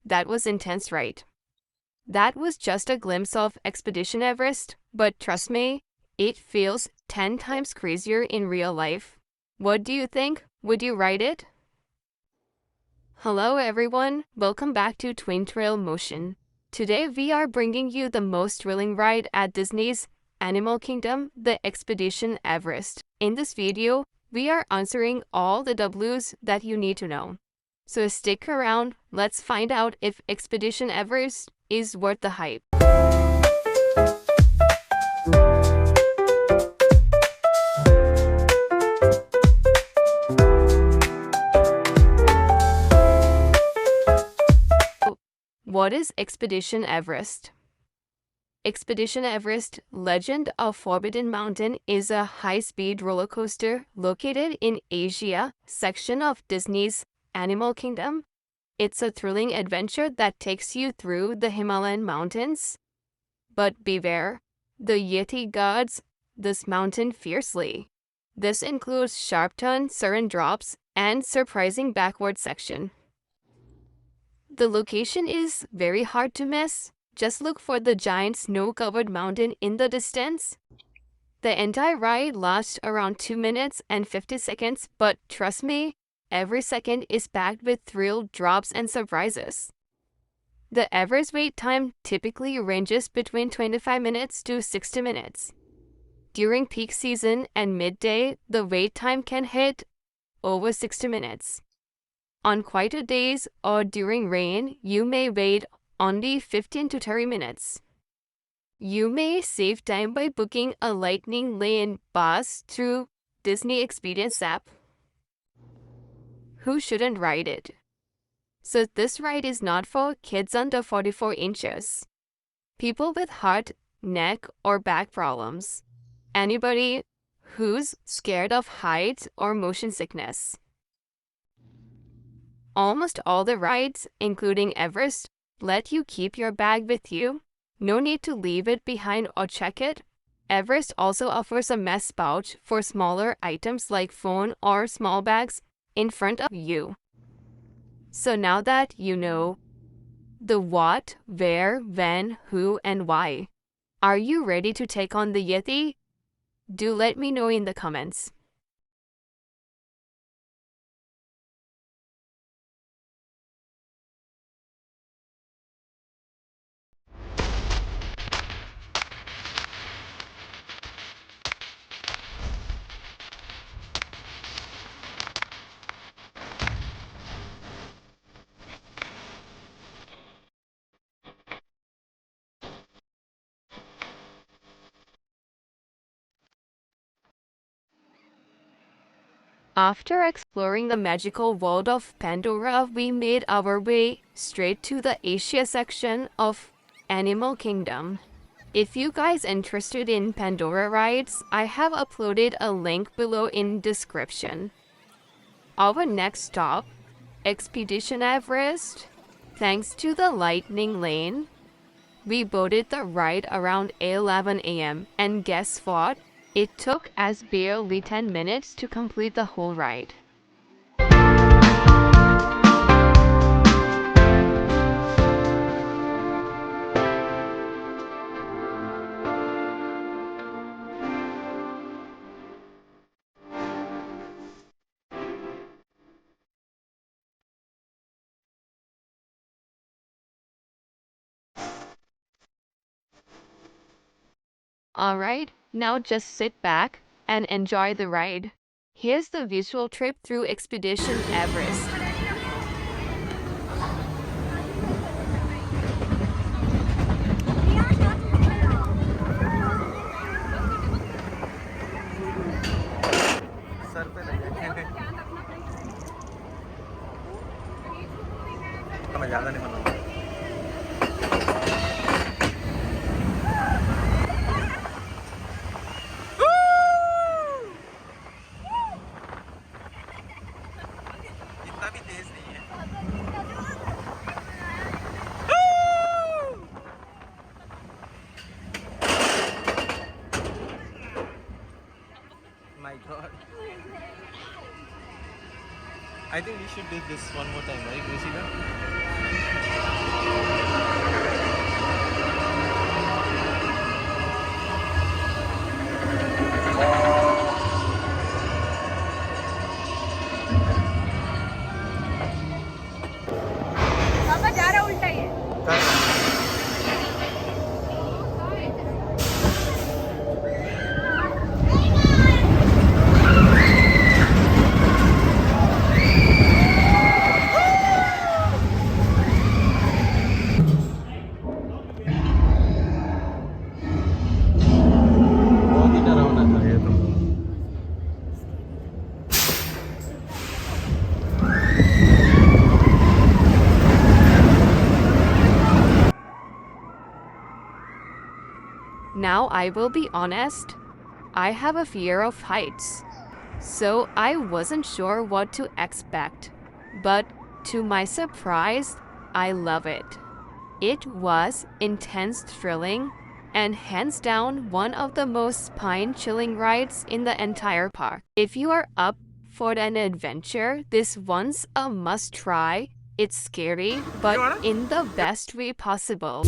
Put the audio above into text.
That was intense, right? That was just a glimpse of Expedition Everest, but trust me, it feels 10 times crazier in real life. What do you think? Would you ride it? Hello everyone, welcome back to Twin Trail Motion. Today we are bringing you the most thrilling ride at Disney's Animal Kingdom, the Expedition Everest. In this video, we are answering all the W's that you need to know. So stick around, let's find out if Expedition Everest is worth the hype. What is Expedition Everest? Expedition Everest, Legend of Forbidden Mountain, is a high-speed roller coaster located in Asia section of Disney's Animal Kingdom. It's a thrilling adventure that takes you through the Himalayan mountains. But beware, the Yeti guards this mountain fiercely. This includes sharp turns, sudden drops, and surprising backward section. The location is very hard to miss. Just look for the giant snow-covered mountain in the distance. The entire ride lasts around 2 minutes and 50 seconds, but trust me, every second is packed with thrill, drops, and surprises. The average wait time typically ranges between 25 minutes to 60 minutes. During peak season and midday, the wait time can hit over 60 minutes. On quieter days or during rain, you may wait only 15 to 30 minutes. You may save time by booking a lightning lane pass through Disney Experience app. Who shouldn't ride it? So this ride is not for kids under 44 inches. People with heart, neck, or back problems. Anybody who's scared of heights or motion sickness. Almost all the rides, including Everest, let you keep your bag with you. No need to leave it behind or check it. Everest also offers a mesh pouch for smaller items like phone or small bags in front of you. So now that you know the what, where, when, who, and why, are you ready to take on the Yeti? Do let me know in the comments. After exploring the magical world of Pandora, we made our way straight to the Asia section of Animal Kingdom. If you guys interested in Pandora rides, I have uploaded a link below in description. Our next stop, Expedition Everest. Thanks to the lightning lane, we boarded the ride around 11 a.m. and guess what? It took us barely 10 minutes to complete the whole ride. Alright, now just sit back and enjoy the ride. Here's the visual trip through Expedition Everest. My God. I think we should do this one more time, right, Rosita? पापा जा रहा उल्टा ये बहुत ही डरावना था ये तो। Now I will be honest, I have a fear of heights, so I wasn't sure what to expect. But to my surprise, I love it. It was intense thrilling and hands down one of the most spine-chilling rides in the entire park. If you are up for an adventure, this one's a must-try. It's scary, but in the best way possible.